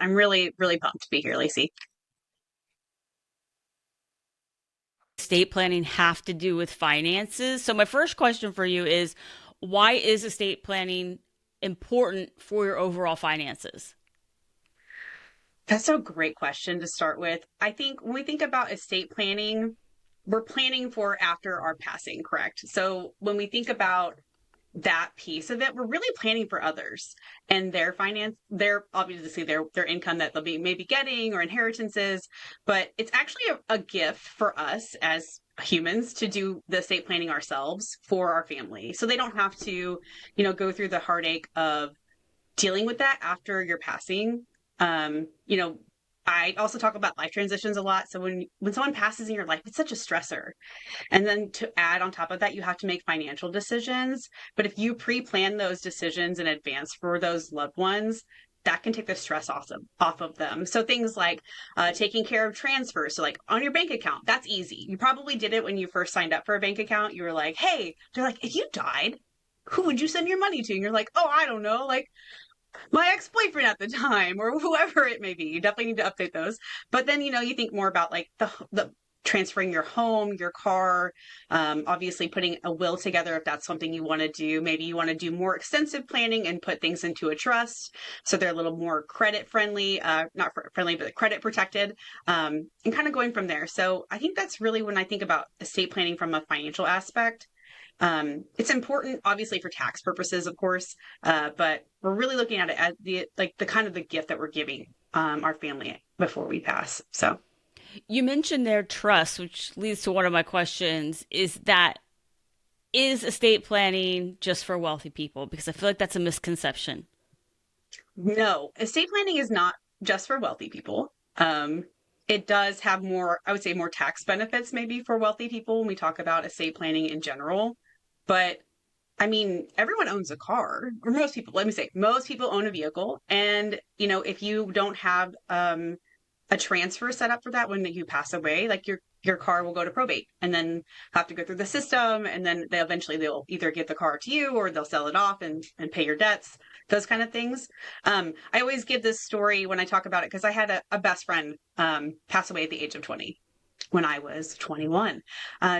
I'm really, really pumped to be here, Lacey. Estate planning have to do with finances. So my first question for you is, why is estate planning important for your overall finances? That's a great question to start with. I think when we think about estate planning, we're planning for after our passing, correct? So when we think about that piece of it, we're really planning for others and their finance, their obviously their income that they'll be maybe getting or inheritances, but it's actually a gift for us as humans to do the estate planning ourselves for our family. So they don't have to, go through the heartache of dealing with that after your passing. You know, I also talk about life transitions a lot. So when someone passes in your life, it's such a stressor. And then to add on top of that, you have to make financial decisions. But if you pre-plan those decisions in advance for those loved ones, that can take the stress off of them. So things like taking care of transfers. So like on your bank account, that's easy. You probably did it when you first signed up for a bank account. You were like, hey, they're like, if you died, who would you send your money to? And you're like, oh, I don't know. Like my ex-boyfriend at the time or whoever it may be. You definitely need to update those. But then, you think more about like the transferring your home, your car, obviously putting a will together if that's something you want to do. Maybe you want to do more extensive planning and put things into a trust so they're a little more credit friendly, not friendly, but credit protected, and kind of going from there. So I think that's really when I think about estate planning from a financial aspect. It's important, obviously, for tax purposes, of course, but we're really looking at it as the kind of the gift that we're giving our family before we pass. So You mentioned their trust, which leads to one of my questions, is estate planning just for wealthy people? Because I feel like that's a misconception. no, estate planning is not just for wealthy people. It does have more, I would say, more tax benefits maybe for wealthy people when we talk about estate planning in general. But I mean, everyone owns a car, or most people, let me say, most people own a vehicle. And, if you don't have a transfer set up for that when you pass away, like your car will go to probate and then have to go through the system. And then they'll either give the car to you or they'll sell it off and pay your debts, those kind of things. I always give this story when I talk about it because I had a best friend pass away at the age of 20 when I was 21.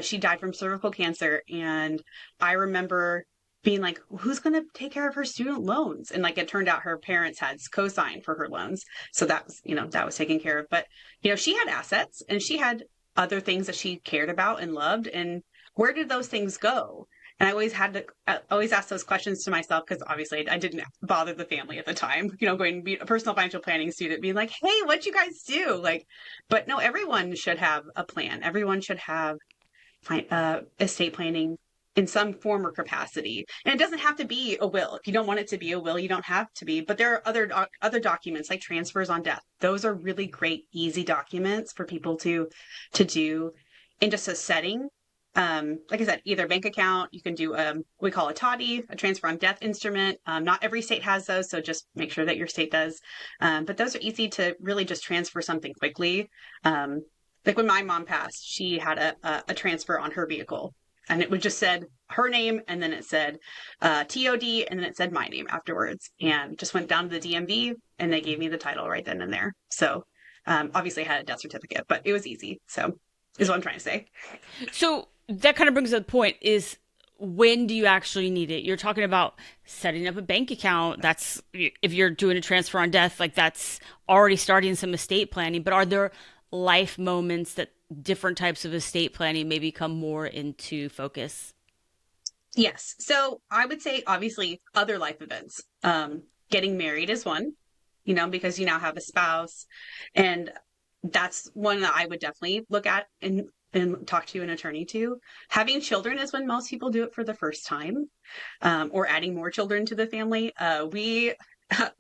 She died from cervical cancer. And I remember being like, who's going to take care of her student loans? And like, it turned out her parents had co-signed for her loans. So that was taken care of. But, she had assets and she had other things that she cared about and loved. And where did those things go? And I always had to always ask those questions to myself because obviously I didn't bother the family at the time, going to be a personal financial planning student, being like, hey, what you guys do? Like, but no, everyone should have a plan. Everyone should have estate planning in some form or capacity. And it doesn't have to be a will. If you don't want it to be a will, you don't have to be. But there are other documents like transfers on death. Those are really great, easy documents for people to do in just a setting. Like I said, either bank account, you can do we call a TODI, a transfer on death instrument. Not every state has those, so just make sure that your state does. But those are easy to really just transfer something quickly. Like when my mom passed, she had a transfer on her vehicle, and it would just said her name, and then it said TOD, and then it said my name afterwards, and just went down to the DMV, and they gave me the title right then and there. So obviously, I had a death certificate, but it was easy. So is what I'm trying to say. So that kind of brings up the point is, when do you actually need it? You're talking about setting up a bank account. That's if you're doing a transfer on death, like that's already starting some estate planning. But are there life moments that different types of estate planning may become more into focus? Yes. So I would say obviously other life events. Getting married is one, because you now have a spouse. And that's one that I would definitely look at and talk to an attorney to. Having children is when most people do it for the first time, or adding more children to the family.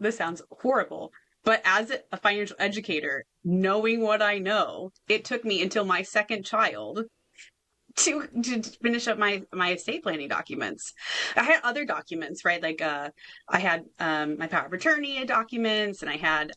This sounds horrible, but as a financial educator, knowing what I know, it took me until my second child to finish up my estate planning documents. I had other documents, right? Like I had my power of attorney documents, and I had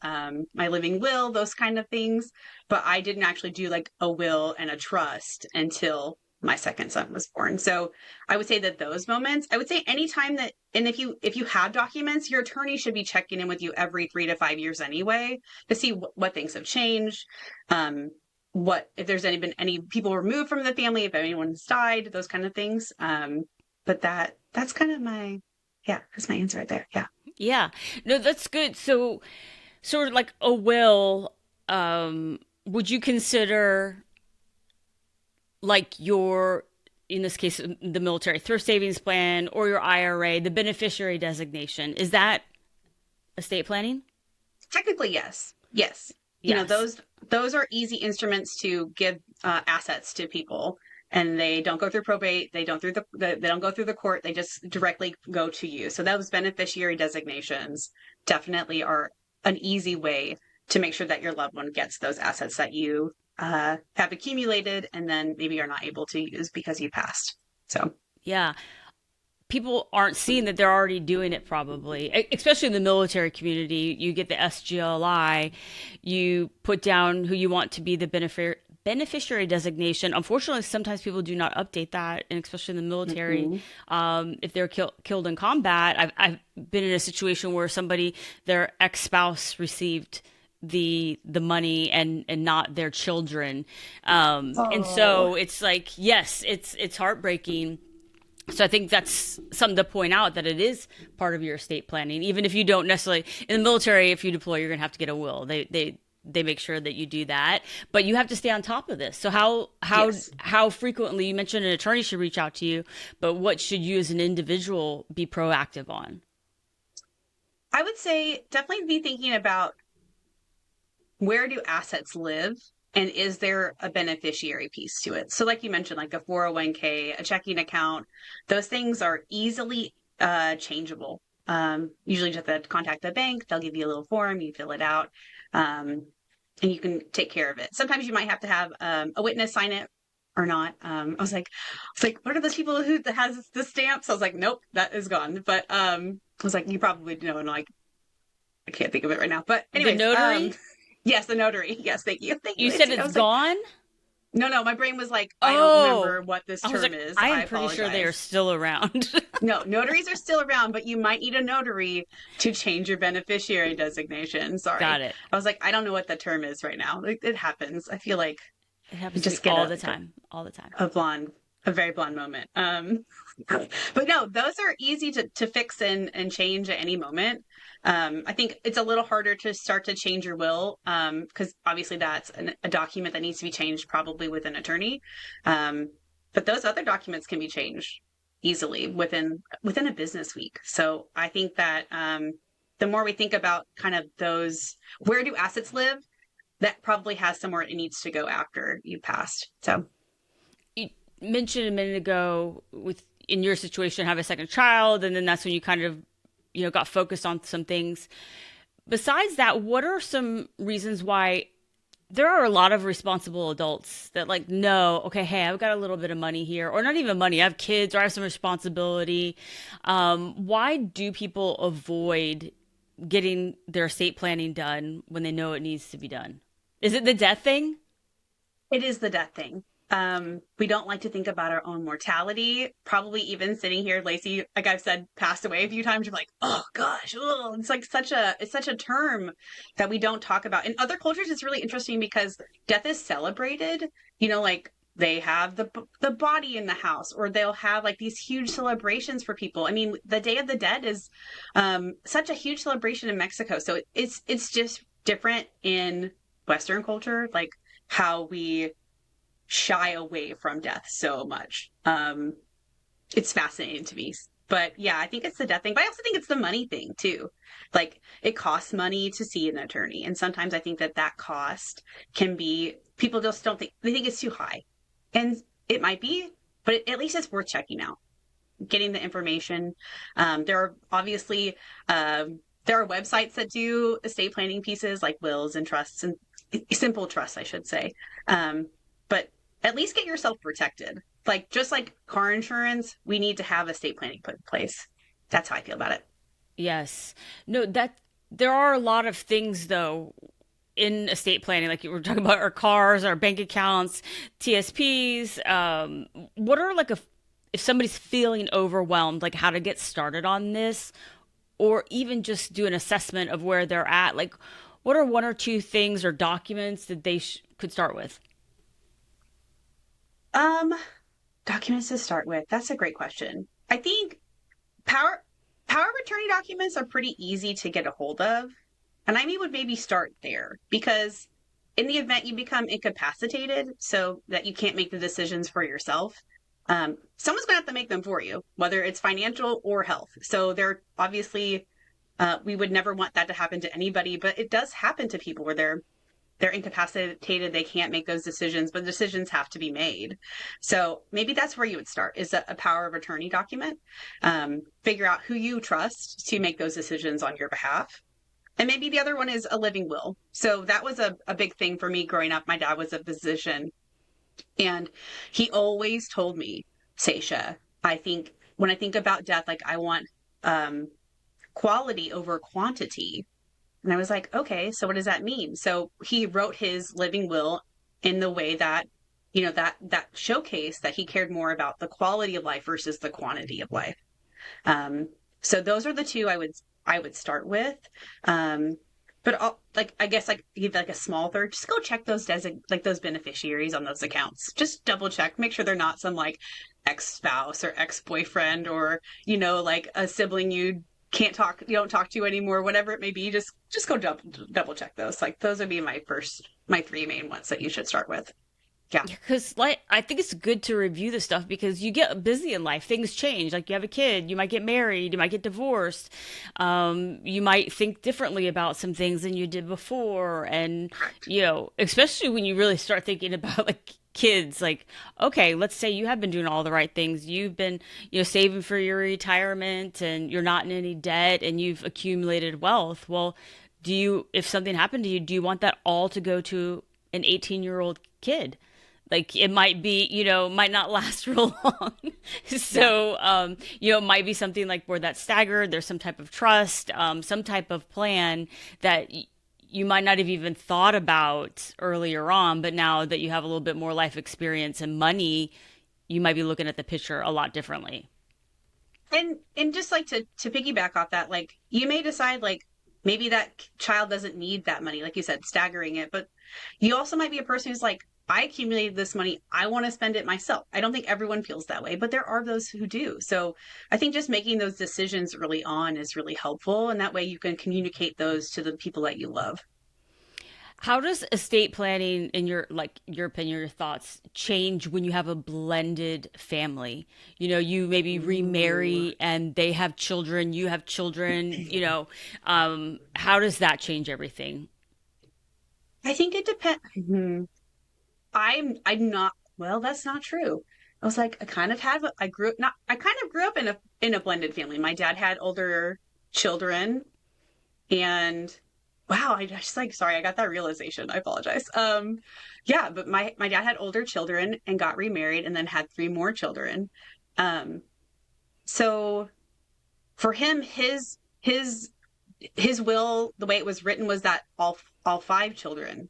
my living will, those kind of things. But I didn't actually do like a will and a trust until my second son was born. So I would say that those moments, I would say anytime that, and if you have documents, your attorney should be checking in with you every 3 to 5 years anyway to see what things have changed, um, what if there's been any people removed from the family, if anyone's died, those kind of things. But that's kind of my yeah, that's my answer right there. Yeah. Yeah. No, that's good. So, sort of like a will, would you consider like your, in this case, the military thrift savings plan or your IRA, the beneficiary designation, is that estate planning? Technically, yes. Yes. You know, Yes. those are easy instruments to give assets to people, and they don't go through probate. They don't they don't go through the court. They just directly go to you. So those beneficiary designations definitely are an easy way to make sure that your loved one gets those assets that you have accumulated, and then maybe are not able to use because you passed. So Yeah. People aren't seeing that they're already doing it probably, especially in the military community. You get the SGLI, you put down who you want to be the beneficiary designation. Unfortunately, sometimes people do not update that, and especially in the military, mhm. if they're killed in combat. I've been in a situation where somebody, their ex-spouse received the money and not their children, and Oh, so it's like, yes, it's heartbreaking. So I think that's something to point out, that it is part of your estate planning, even if you don't necessarily, in the military, if you deploy, you're going to have to get a will. They make sure that you do that, but you have to stay on top of this. So yes. how frequently, you mentioned an attorney should reach out to you, but what should you as an individual be proactive on? I would say definitely be thinking about where do assets live, and is there a beneficiary piece to it. So like you mentioned, like a 401k, a checking account, those things are easily changeable. Usually just have to contact the bank, they'll give you a little form, you fill it out, um, and you can take care of it. Sometimes you might have to have a witness sign it or not. I was like, what are those people who that has the stamps? I was like, nope, that is gone. But I was like, you probably know, and like I can't think of it right now. But The anyways, notary? yes, the notary. Yes, thank you. Thank you, You said Lindsay. I it's was like, gone? no, no, my brain was like, I don't Oh, remember what this I was term like, is. I I am pretty sure they are apologize. still around. No, notaries are still around, but you might need a notary to change your beneficiary designation. Sorry. Got it. I was like, I don't know what the term is right now. It happens. I feel like It I happens to me just get all a the like time, all the time. a blonde, a very blonde moment. But no, those are easy to fix and change at any moment. I think it's a little harder to start to change your will, because obviously that's a document that needs to be changed probably with an attorney. Um, but those other documents can be changed easily within a business week. So I think that the more we think about kind of those, where do assets live, that probably has somewhere it needs to go after you passed. So You mentioned a minute ago, with in your situation, have a second child, and then that's when you kind of, got focused on some things. Besides that, what are some reasons why there are a lot of responsible adults that, like, no, okay, hey, I've got a little bit of money here, or not even money, I have kids, or I have some responsibility. Why do people avoid getting their estate planning done when they know it needs to be done? Is it the death thing? it is the death thing. We don't like to think about our own mortality. Probably even sitting here, Lacey, like I've said, passed away a few times. You're like, oh gosh, oh, it's like such a term that we don't talk about. In other cultures, it's really interesting because death is celebrated. Like they have the body in the house, or they'll have like these huge celebrations for people. I mean, the Day of the Dead is such a huge celebration in Mexico. So it's just different in Western culture, like how we shy away from death so much. It's fascinating to me. But yeah, I think it's the death thing. But I also think it's the money thing too. Like it costs money to see an attorney, and sometimes I think that cost can be, people just don't think, they think it's too high, and it might be, but at least it's worth checking out, getting the information. There are obviously there are websites that do estate planning pieces like wills and trusts, and simple trusts, I should say. But at least get yourself protected. Like just like car insurance, we need to have estate planning put in place. That's how I feel about it. Yes. No, that there are a lot of things though in estate planning, like you were talking about our cars, our bank accounts, TSPs, what are like if somebody's feeling overwhelmed, like how to get started on this, or even just do an assessment of where they're at, like what are one or two things or documents that they could start with? Um, Documents to start with. That's a great question. I think power power of attorney documents are pretty easy to get a hold of. And I would maybe start there because in the event you become incapacitated so that you can't make the decisions for yourself, someone's going to have to make them for you, whether it's financial or health. So they're obviously, we would never want that to happen to anybody, but it does happen to people where they're incapacitated, they can't make those decisions, but decisions have to be made. So maybe that's where you would start is a power of attorney document. Figure out who you trust to make those decisions on your behalf. And maybe the other one is a living will. So that was a big thing for me growing up. My dad was a physician, and he always told me, Sasha, I think when I think about death, like I want um, quality over quantity. And I was like, okay, so what does that mean? So he wrote his living will in the way that, that showcased that he cared more about the quality of life versus the quantity of life. Um, so those are the two I would start with. Um, but like I guess like give like a small third, just go check those like those beneficiaries on those accounts. Just double check, make sure they're not some like ex-spouse or ex-boyfriend or like a sibling you don't talk to anymore, whatever it may be. Just go double check those. Like those would be my three main ones that you should start with. Yeah. Because like I think it's good to review this stuff because you get busy in life, things change, like you have a kid, you might get married, you might get divorced, you might think differently about some things than you did before, and Correct. especially when you really start thinking about like kids, like okay, let's say you have been doing all the right things, you've been saving for your retirement and you're not in any debt and you've accumulated wealth. Well, if something happened to you, do you want that all to go to an 18-year-old kid? Like it might be, might not last real long. Yeah. So, it might be something like where that's staggered. There's some type of trust, some type of plan that you might not have even thought about earlier on, but now that you have a little bit more life experience and money, you might be looking at the picture a lot differently. And just like to piggyback off that, like you may decide like maybe that child doesn't need that money, like you said, staggering it, but you also might be a person who's like, I accumulated this money, I want to spend it myself. I don't think everyone feels that way, but there are those who do. So I think just making those decisions early on is really helpful, and that way you can communicate those to the people that you love. How does estate planning, in your opinion, your thoughts, change when you have a blended family? You maybe Ooh. remarry and they have children, you have children. How does that change everything? I think it depends. I'm not, well, that's not true. I was like, I grew up not I kind of grew up in a blended family. My dad had older children, and wow, I just like sorry, I got that realization. I apologize. Yeah, but my dad had older children and got remarried and then had three more children. Um, so for him, his will, the way it was written was that all five children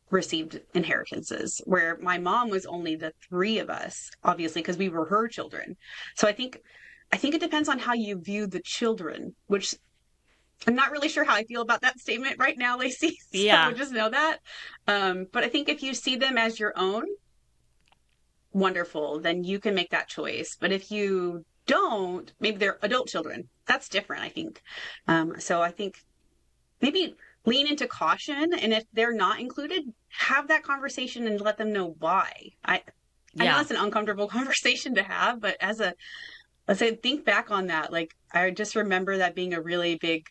received inheritances, where my mom was only the three of us, obviously, because we were her children. So I think it depends on how you view the children, which I'm not really sure how I feel about that statement right now, Lacey. So Yeah. just know that. But I think if you see them as your own, wonderful, then you can make that choice. But if you don't, maybe they're adult children. That's different, I think. So I think maybe lean into caution, and if they're not included, have that conversation and let them know why. I know Yeah. that's an uncomfortable conversation to have, but let's say think back on that. Like I just remember that being a really big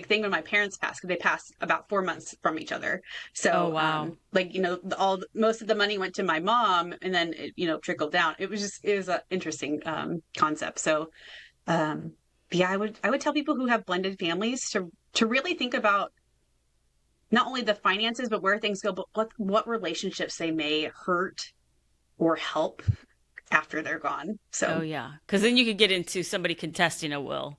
thing when my parents passed, because they passed about 4 months from each other. Oh, So wow. like all most of the money went to my mom, and then it, trickled down. It was an interesting concept. So um yeah, I would tell people who have blended families to really think about not only the finances, but where things go, but what relationships they may hurt or help after they're gone. Oh, So yeah. Because then you could get into somebody contesting a will.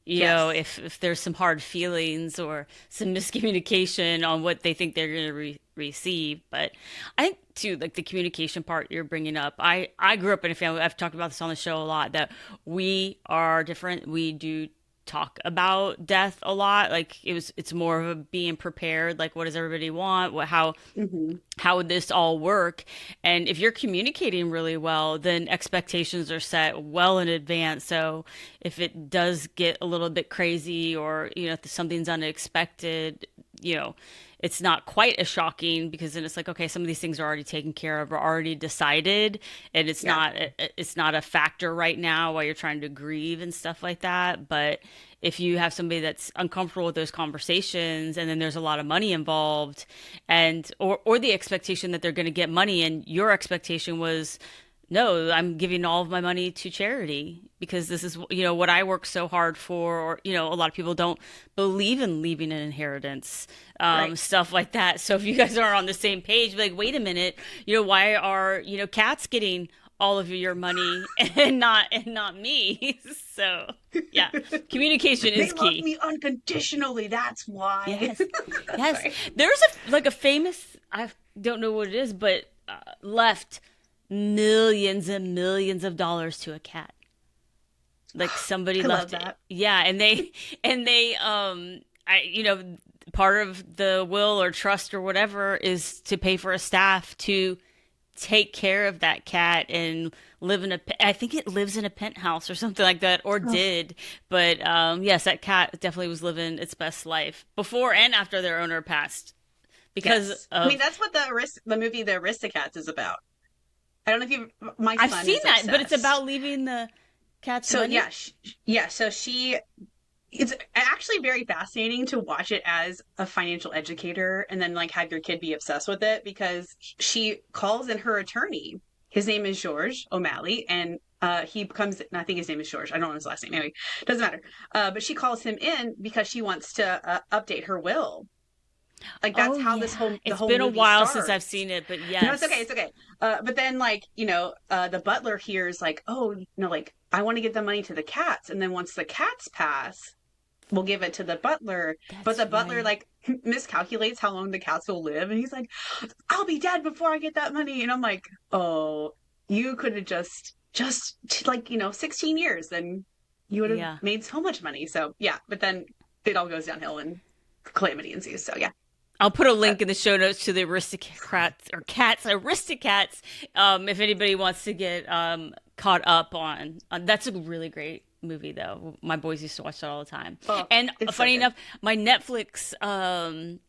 Yes. if there's some hard feelings or some miscommunication on what they think they're going to receive. But I think too, like the communication part you're bringing up, I grew up in a family. I've talked about this on the show a lot, that we are different. We do talk about death a lot. Like it's more of a being prepared. Like, what does everybody want? Hmm. How would this all work? And if you're communicating really well, then expectations are set well in advance. So if it does get a little bit crazy, or if something's unexpected, you know, it's not quite as shocking, because then it's like, okay, some of these things are already taken care of or already decided, and Yeah. it's not a factor right now while you're trying to grieve and stuff like that. But if you have somebody that's uncomfortable with those conversations, and then there's a lot of money involved, and or the expectation that they're going to get money, and your expectation was, no, I'm giving all of my money to charity because this is what I worked so hard for. Or a lot of people don't believe in leaving an inheritance, Right. stuff like that. So if you guys aren't on the same page, like, wait a minute, why are cats getting all of your money and not me? So yeah, communication They is love key. me unconditionally. That's why. Yes, yes. Sorry. There's a famous, I don't know what it is, but left millions and millions of dollars to a cat. Like, somebody I love left it. that. Yeah, and they I part of the will or trust or whatever is to pay for a staff to take care of that cat and live in I think it lives in a penthouse or something like that, or Oh, did. But yes, that cat definitely was living its best life before and after their owner passed, because yes. I mean, of that's what the movie The Aristocats is about. I don't know if you. My I've son seen is that, but it's obsessed. about leaving the cat's So money. yeah, yeah. So she. It's actually very fascinating to watch it as a financial educator, and then like have your kid be obsessed with it, because she calls in her attorney. His name is George O'Malley, and he becomes. I think his name is George. I don't know his last name. Anyway, doesn't matter. But she calls him in because she wants to update her will. Like that's Oh how yeah, the it's whole been a movie while since I've starts. seen it, but No, it's okay. yes, It's okay. But then, like, the butler hears, like, oh, like, I want to give the money to the cats. And then once the cats pass, we'll give it to the butler. But the that's butler, right. like, miscalculates how long the cats will live. And he's like, I'll be dead before I get that money. And I'm like, oh, you could have just like, 16 years, then you would have Yeah. made so much money. So, yeah. But then it all goes downhill and calamity ensues. So, yeah. I'll put a But link in the show notes to the Aristocrats or Cats, Aristocats, if anybody wants to get caught up on. That's a really great movie, though. My boys used to watch that all the time. oh, And it's so funny good. enough, my Netflix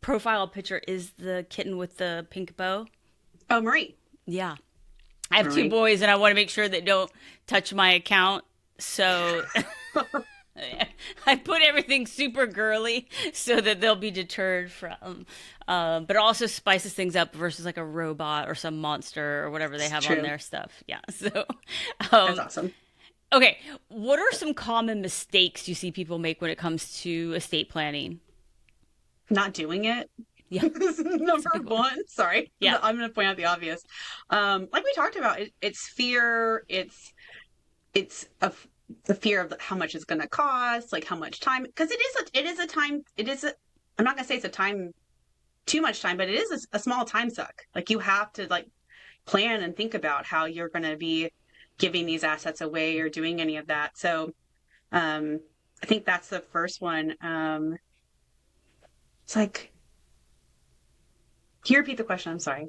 profile picture is the kitten with the pink bow. Oh, Marie. Yeah, I have two Marie. boys, and I want to make sure they don't touch my account. So I put everything super girly so that they'll be deterred from. But it also spices things up versus like a robot or some monster or whatever they It's have on true. their stuff. Yeah. So, That's um, awesome. okay. What are some common mistakes you see people make when it comes to estate planning? Not doing it. Yeah, This is that's a number big one. one. Sorry. Yeah. I'm going to point out the obvious. Like we talked about, it's fear. It's the fear of how much it's going to cost, like how much time, because I'm not going to say it's a time, too much time, but it is a small time suck. Like you have to like plan and think about how you're going to be giving these assets away or doing any of that. So, um, I think that's the first one. It's like, can you repeat the question? I'm sorry.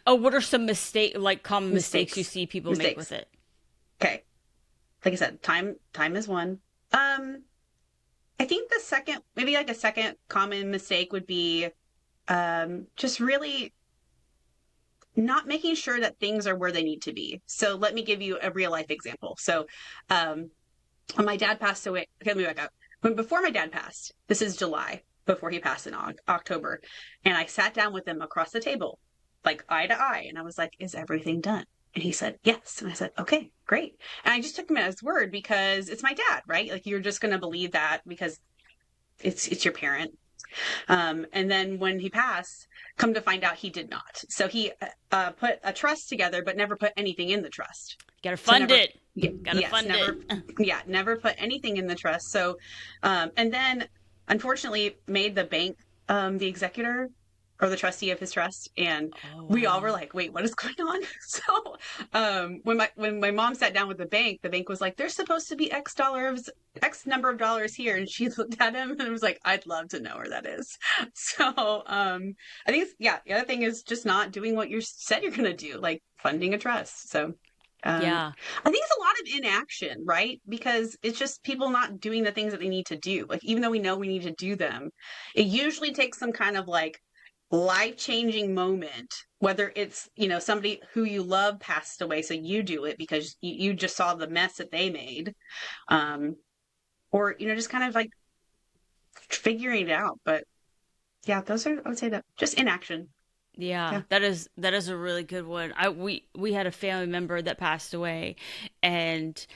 Oh, what are some common mistakes you Mistakes. see people make with Mistakes. it? Okay. Like I said, time is one. I think the second, maybe like a second common mistake would be just really not making sure that things are where they need to be. So let me give you a real life example. So um when my dad passed away, okay, let me back up. When before my dad passed, this is July, before he passed in October, and I sat down with him across the table, like eye to eye, and I was like, "Is everything done?" And he said, "Yes." And I said, "Okay, great." And I just took him at his word because it's my dad, right? Like you're just going to believe that because it's your parent. And then when he passed, come to find out he did not. So he put a trust together, but never put anything in the trust. Gotta So fund never, it. Gotta yes, fund it. never, yeah, never put anything in the trust. So, and then unfortunately made the bank the executor or the trustee of his trust, and Oh we all were wow. like, "Wait, what is going on?" So, when my mom sat down with the bank was like, "There's supposed to be X number of dollars here," and she looked at him and was like, "I'd love to know where that is." So, I think yeah, the other thing is just not doing what you said you're going to do, like funding a trust. So. Um, Yeah. I think it's a lot of inaction, right? Because it's just people not doing the things that they need to do. Like, even though we know we need to do them, it usually takes some kind of like life-changing moment, whether it's, somebody who you love passed away, so you do it because you just saw the mess that they made. Um, or, just kind of like figuring it out. But yeah, I would say that just inaction. Yeah, Yeah. that is a really good one. We had a family member that passed away, and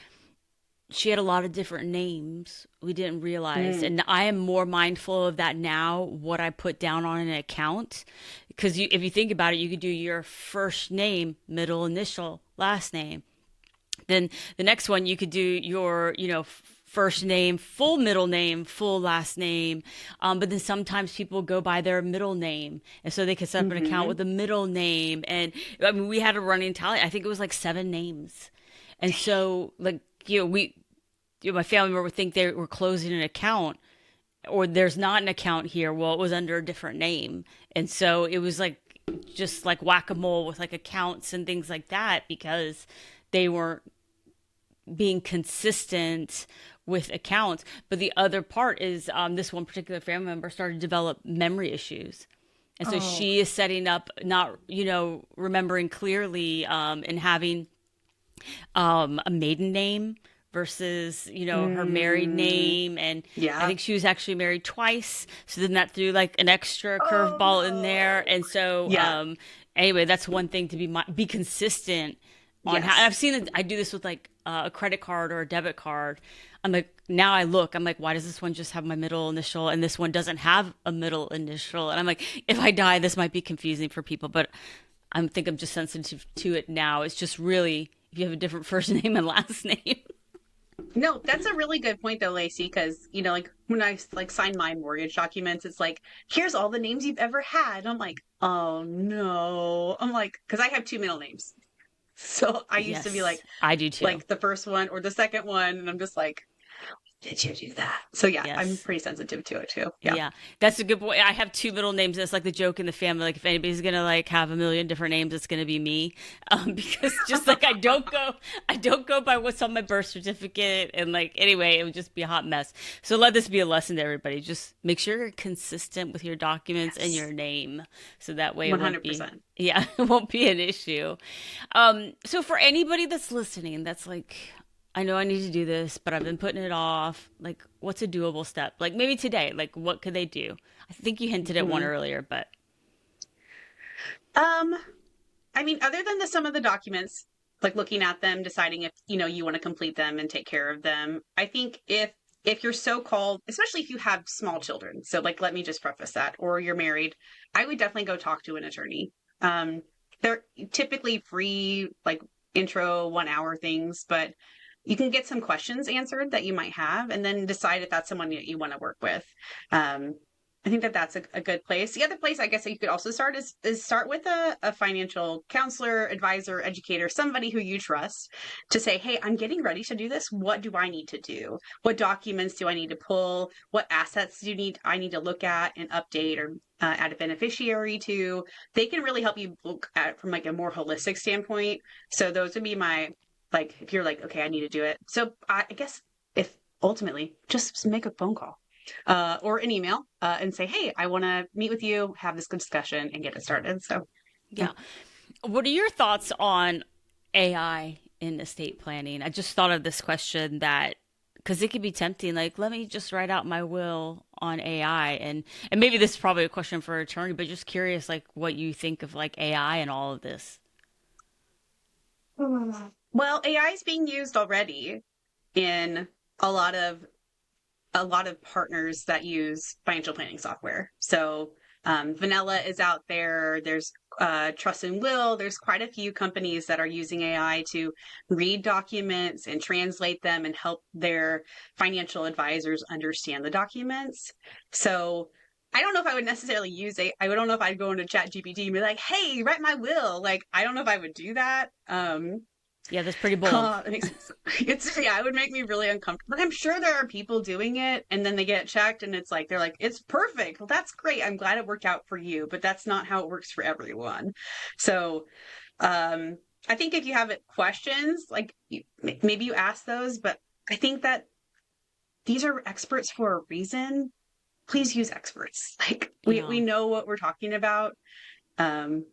she had a lot of different names we didn't realize. Mm, And I am more mindful of that now, what I put down on an account. Because if you think about it, you could do your first name, middle initial, last name. Then the next one, you could do your, first name, full middle name, full last name. But then sometimes people go by their middle name. And so they could set up an account hmm with a middle name. And I mean, we had a running tally. I think it was like 7 names. And so, like, my family member would think they were closing an account, or there's not an account here. Well, it was under a different name. And so it was like just like whack-a-mole with like accounts and things like that, because they weren't being consistent with accounts. But the other part is, this one particular family member started to develop memory issues. And so Oh. she is setting up, not, remembering clearly, and having a maiden name versus, her married Mm, name. And I yeah. think she was actually married twice. So then that threw like an extra Oh curveball in there. no. And so, Yeah. anyway, that's one thing to be consistent on how. And I've Yes. seen it. I do this with like a credit card or a debit card. I'm like, I'm like, why does this one just have my middle initial and this one doesn't have a middle initial? And I'm like, if I die, this might be confusing for people, but think I'm just sensitive to it now. It's just really if you have a different first name and last name. No, that's a really good point though, Lacey, because like when I like sign my mortgage documents, it's like, here's all the names you've ever had. I'm like, oh no. I'm like, because I have two middle names. So I used to be Yes, I do too. like the first one or the second one, and I'm just like, did you do that? So yeah, I'm Yes. pretty sensitive to it too. Yeah. Yeah, that's a good point. I have two middle names. That's like the joke in the family. Like if anybody's gonna like have a million different names, it's gonna be me. Because just like I don't go by what's on my birth certificate, and like anyway, it would just be a hot mess. So let this be a lesson to everybody. Just make sure you're consistent with your documents and Yes. your name, so that way it won't be. 100%. Yeah, it won't be an issue. So for anybody that's listening, that's like, I know I need to do this, but I've been putting it off. Like, what's a doable step? Like, maybe today, like, what could they do? I think you hinted at one hmm earlier, but Um, I mean, other than some of the documents, like looking at them, deciding if you want to complete them and take care of them. I think if you're so called, especially if you have small children, so like let me just preface that, or you're married, I would definitely go talk to an attorney. They're typically free, like intro 1 hour things, but you can get some questions answered that you might have, and then decide if that's someone that you want to work with. Um, I think that that's a good place. The other place I guess that you could also start is start with a financial counselor, advisor, educator, somebody who you trust to say, hey, I'm getting ready to do this. What do I need to do? What documents do I need to pull? What assets I need to look at and update or add a beneficiary to? They can really help you look at from like a more holistic standpoint. So those would be my like if you're like, okay, I need to do it. So I guess if ultimately just make a phone call or an email and say, hey, I want to meet with you, have this discussion, and get it started. So, yeah. yeah. What are your thoughts on AI in estate planning? I just thought of this question that because it could be tempting, like, let me just write out my will on AI. And maybe this is probably a question for an attorney, but just curious, like, what you think of like AI and all of this. Well, AI is being used already in a lot of partners that use financial planning software. So Vanilla is out there. There's Trust and Will. There's quite a few companies that are using AI to read documents and translate them and help their financial advisors understand the documents. So I don't know if I would necessarily use it. I don't know if I'd go into Chat GPT and be like, "Hey, write my will." Like, I don't know if I would do that. Yeah, that's pretty bold. It makes it would make me really uncomfortable. But I'm sure there are people doing it and then they get checked and it's like they're like, it's perfect. Well, that's great. I'm glad it worked out for you, but that's not how it works for everyone. So I think if you have questions, like maybe you ask those, but I think that these are experts for a reason. Please use experts. Like we Yeah. know what we're talking about. Um,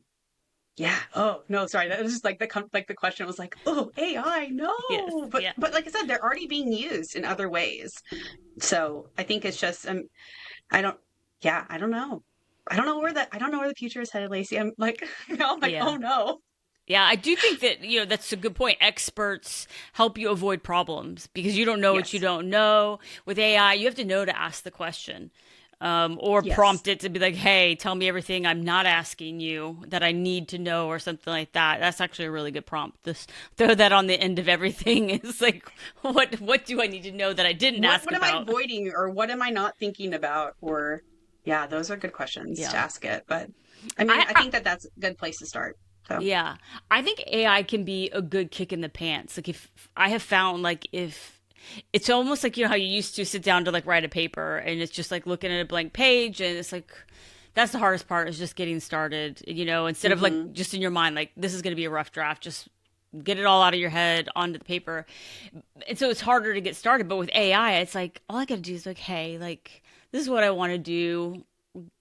yeah. Oh no, sorry. That was just like the question was like, oh, AI, Yes. no. But Yeah. like I said, they're already being used in other ways. So I think it's just I don't. Yeah, I don't know. I don't know where the future is headed, Lacey. I'm like, now I'm like, Yeah. oh no. Yeah, I do think that, that's a good point. Experts help you avoid problems because you don't know what you Yes. don't know. With AI, you have to know to ask the question. Or Yes. prompt it to be like, hey, tell me everything I'm not asking you that I need to know, or something like that. That's actually a really good prompt. This throw that on the end of everything. It's like, what do I need to know that I didn't ask What am I about? avoiding or what am I not thinking about? Or yeah, those are good questions to Yeah. ask it. But I mean, I, I I think that that's a good place to start. So Yeah, I think AI can be a good kick in the pants. Like, if I have found, like, if it's almost like, how you used to sit down to like write a paper and it's just like looking at a blank page, and it's like that's the hardest part, is just getting started, instead of like hmm just in your mind like this is going to be a rough draft, just get it all out of your head onto the paper. And so it's harder to get started, but with AI it's like all I got to do is like, hey, like this is what I want to do,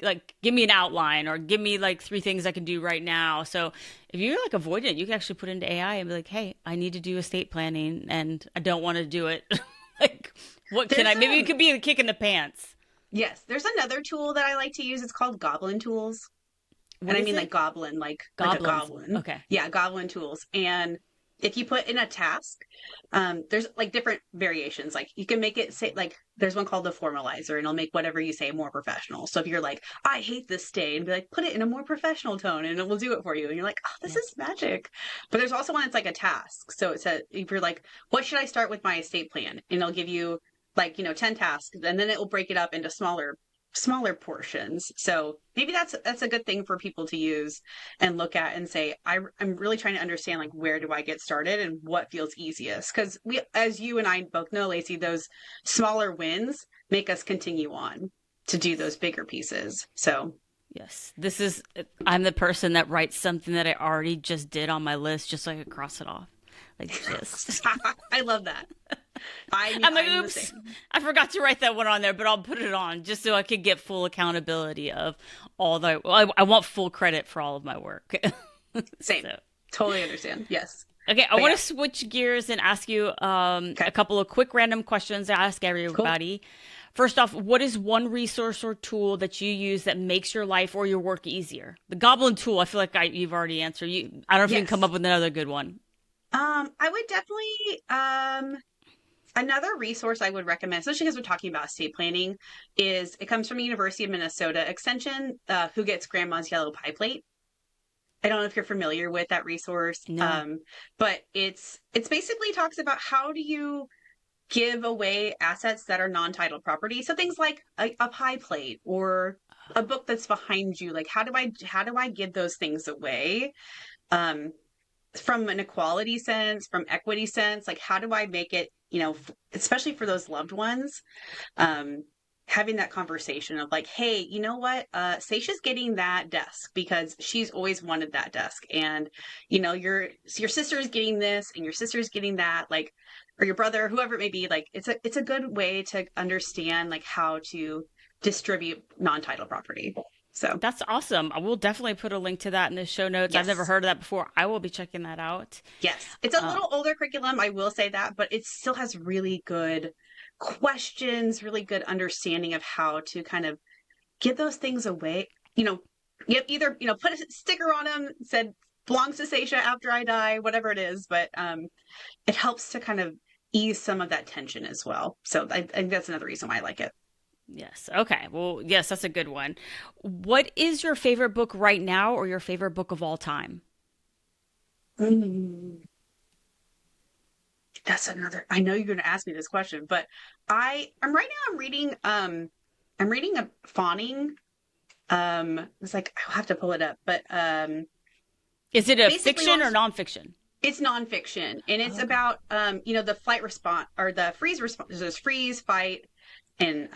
like give me an outline or give me like three things I can do right now. So if you're like avoiding it, you can actually put into AI and be like, hey, I need to do estate planning and I don't want to do it. Like, what can I, there's maybe it could be a kick in the pants. yes, there's another tool that I like to use. It's called Goblin Tools. And What I is mean like it? goblin, like a Goblins. goblin. Okay. Yeah, goblin tools. And if you put in a task, there's like different variations. Like you can make it say like there's one called the formalizer, and it'll make whatever you say more professional. So if you're like, I hate this stain, be like, put it in a more professional tone, and it will do it for you. And you're like, oh, this Yeah. is magic. But there's also one that's like a task. So it says if you're like, what should I start with my estate plan? And it'll give you like 10 tasks, and then it will break it up into smaller portions. So maybe that's a good thing for people to use and look at and say, I'm really trying to understand like where do I get started and what feels easiest. Because we, as you and I both know, Lacey, those smaller wins make us continue on to do those bigger pieces. So Yes. I'm the person that writes something that I already just did on my list just so I could cross it off. Like, just. I love that. I mean, I'm like, I'm the oops, same. I forgot to write that one on there, but I'll put it on just so I could get full accountability of all the. Well, I want full credit for all of my work. Same. So, Totally understand. Yes. okay, I But want yeah. to switch gears and ask you Okay. a couple of quick random questions to ask Cool. everybody. First off, what is one resource or tool that you use that makes your life or your work easier? The Goblin tool, I feel like you've already answered. I don't know if you can come Yes. up with another good one. I would definitely another resource I would recommend, especially because we're talking about estate planning, is it comes from University of Minnesota Extension, Who Gets Grandma's Yellow Pie Plate. I don't know if you're familiar with that resource, No. but it's basically talks about how do you give away assets that are non-title property. So things like a pie plate or a book that's behind you. Like how do I give those things away? Um, from an equality sense, from equity sense, like how do I make it, especially for those loved ones, um, having that conversation of like, hey, you know what? Seisha's getting that desk because she's always wanted that desk. And, your sister's getting this and your sister's getting that, like, or your brother, whoever it may be, like it's a good way to understand like how to distribute non-title property. So That's awesome. I will definitely put a link to that in the show notes. I've never yes. heard of that before. I will be checking that out. Yes, it's a Uh, little older curriculum, I will say that, but it still has really good questions, really good understanding of how to kind of give those things away. You either, put a sticker on them, said belongs to Seisha after I die, whatever it is, but it helps to kind of ease some of that tension as well. So I think that's another reason why I like it. Yes. Okay. Well, yes, that's a good one. What is your favorite book right now or your favorite book of all time? Mm, that's another. I know you're going to ask me this question, but I'm right now. I'm reading a fawning. It's like I'll have to pull it up, but Is it a basically fiction or nonfiction? it's nonfiction, and it's Okay. about the flight response or the freeze response. There's freeze, fight, and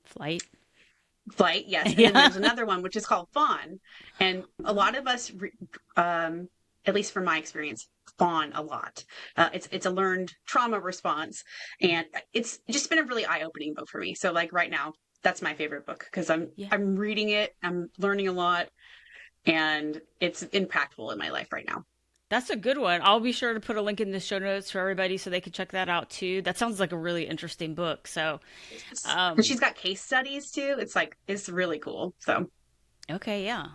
Flight. flight. Yes, and then Yeah. there's another one which is called fawn, and a lot of us, at least from my experience, fawn a lot. It's a learned trauma response, and it's just been a really eye opening book for me. So like right now, that's my favorite book because I'm Yeah. I'm reading it, I'm learning a lot, and it's impactful in my life right now. That's a good one. I'll be sure to put a link in the show notes for everybody so they can check that out too. That sounds like a really interesting book. So, And um, she's got case studies too. It's like it's really cool. So okay, yeah.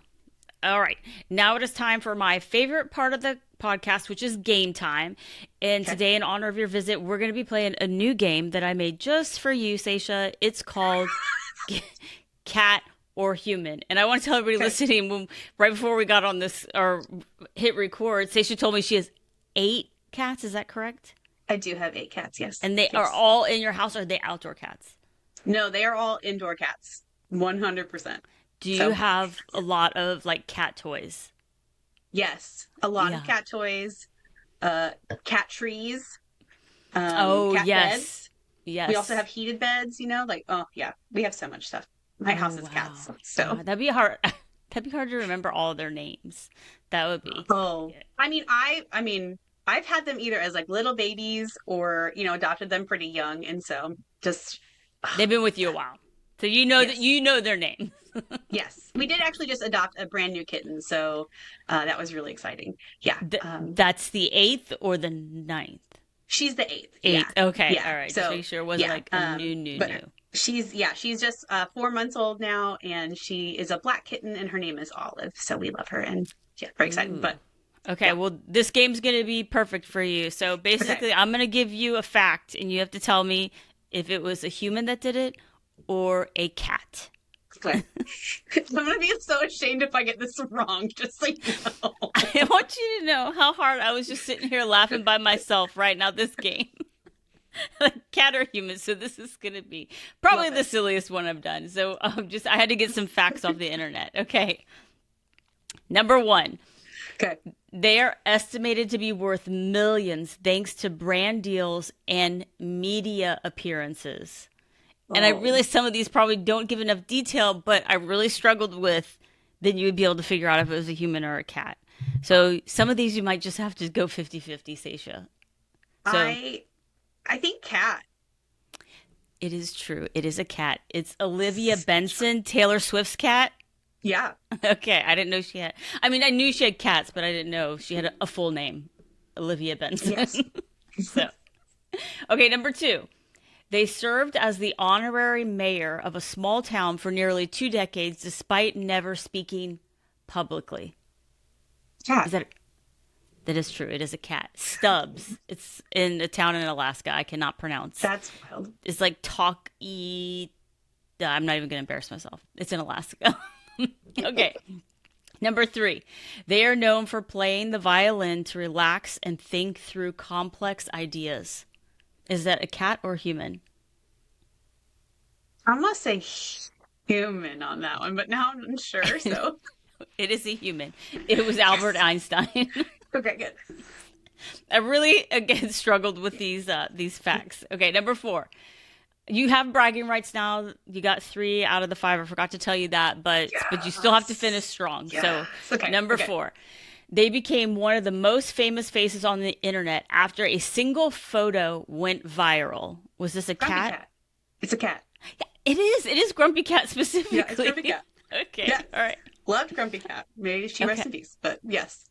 All right. Now it is time for my favorite part of the podcast, which is game time. And okay. today, in honor of your visit, we're going to be playing a new game that I made just for you, Sasha. It's called Cat or Human. And I want to tell everybody Okay. listening, right before we got on this or hit record, Sasha told me she has 8 cats. Is that correct? I do have 8 cats, yes. And they are Yes. all in your house, or are they outdoor cats? No, they are all indoor cats. 100%. Do you So, have a lot of like cat toys? yes, a lot of Yeah. cat toys, cat trees, Oh, cat yes. beds. We also Yes. have heated beds, like, oh, yeah, we have so much stuff. My Oh, house is wow. cats. So, That'd be hard. That'd be hard to remember all their names. That would be. oh, Yeah. I mean, I've had them either as like little babies or, adopted them pretty young. And so just, They've been with you a while. So you know that yes. you know their name. Yes, we did actually just adopt a brand new kitten, so that was really exciting. Yeah, That's the eighth or the ninth? she's the eighth. Yeah, Eighth. Okay. yeah. All right. Just So making sure it wasn't yeah, like a new, but new. she's just 4 months old now, and she is a black kitten, and her name is Olive. So we love her, and yeah, very excited. Ooh. But Okay, yeah, well, this game's going to be perfect for you. So okay, basically, I'm going to give you a fact, and you have to tell me if it was a human that did it or a cat. okay. I'm gonna be so ashamed if I get this wrong. Just so you know. I want you to know how hard I was just sitting here laughing by myself right now, this game. Like cat or human, so this is going to be probably Love the it. silliest one I've done. So I had to get some facts off the internet. Okay. Number one, Okay. they are estimated to be worth millions thanks to brand deals and media appearances. And I Oh, realize some of these probably don't give enough detail, but I really struggled with then you would be able to figure out if it was a human or a cat. So some of these you might just have to go 50-50, Sasha. So I I think cat. it is true. It is a cat. It's Olivia Benson, Taylor Swift's cat. Yeah. Okay, I didn't know she had. I mean, I knew she had cats, but I didn't know she had a full name, Olivia Benson. Yes. So, okay, number two. They served as the honorary mayor of a small town for nearly 2 decades, despite never speaking publicly. Cat. Is that is true? It is a cat. Stubbs. It's in a town in Alaska. I cannot pronounce. That's wild. It's like talk e. I'm not even going to embarrass myself. It's in Alaska. Okay. Number three, they are known for playing the violin to relax and think through complex ideas. Is that a cat or human? I must say human on that one, but now I'm unsure. So, It is a human. It was Albert yes. Einstein. Okay, good. I really again struggled with these facts. Okay, number four. You have bragging rights now. You got 3 out of the 5. I forgot to tell you that, but you still have to finish Yes. strong. So, Yes. Okay. number Okay. 4. They became one of the most famous faces on the internet after a single photo went viral. Was this a Grumpy cat? cat. It's a cat. Yeah, it is. It is Grumpy Cat Yeah, it's Grumpy specifically. cat. Okay. Yes. All right. Loved Grumpy cat. Maybe she rests Okay. in peace, but yes.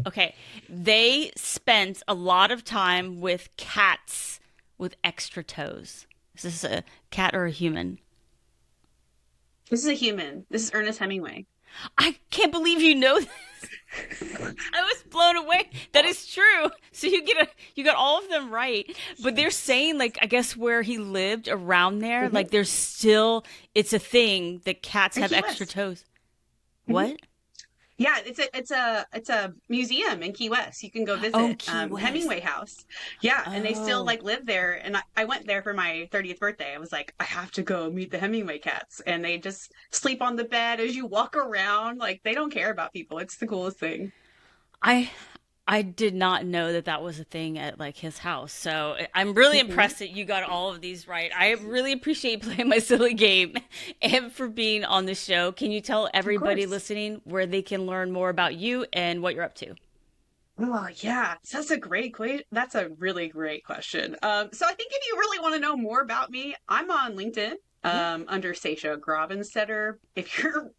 Okay. They spent a lot of time with cats with extra toes. Is this a cat or a human? This is a human. This is Ernest Hemingway. I can't believe you know this. I was blown away. That is true. So you got all of them right. But they're saying like I guess where he lived around there, Hmm. like there's still it's a thing that cats In have Key extra West. toes. Hmm. What? Yeah, it's a museum in Key West. You can go Oh, visit Key West. Hemingway House. Yeah, and they still Oh. like live there. And I went there for my 30th birthday. I was like, I have to go meet the Hemingway cats, and they just sleep on the bed as you walk around. Like they don't care about people. It's the coolest thing. I I did not know that that was a thing at like his house. So I'm really Hmm. impressed that you got all of these right. I really appreciate you playing my silly game and for being on the show. Can you tell Of everybody course. listening where they can learn more about you and what you're up to? Oh yeah, so that's a great question. That's a really great question. So I think if you really want to know more about me, I'm on LinkedIn Yeah. under Sasha Grabenstetter. If you're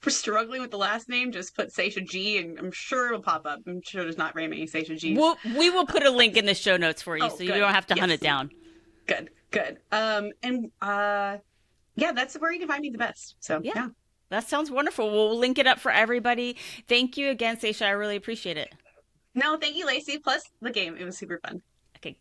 struggling with the last name, just put Sasha G, and I'm sure it'll pop up. I'm sure there's not very many Sasha G's. We will put a link in the show notes for you Oh, so you good. don't have to hunt it Yes, down. good, good. And yeah, that's where you can find me the best. So Yeah. yeah. That sounds wonderful. We'll link it up for everybody. Thank you again, Seisha. I really appreciate it. No, thank you, Lacey. Plus the game, it was super fun. Okay.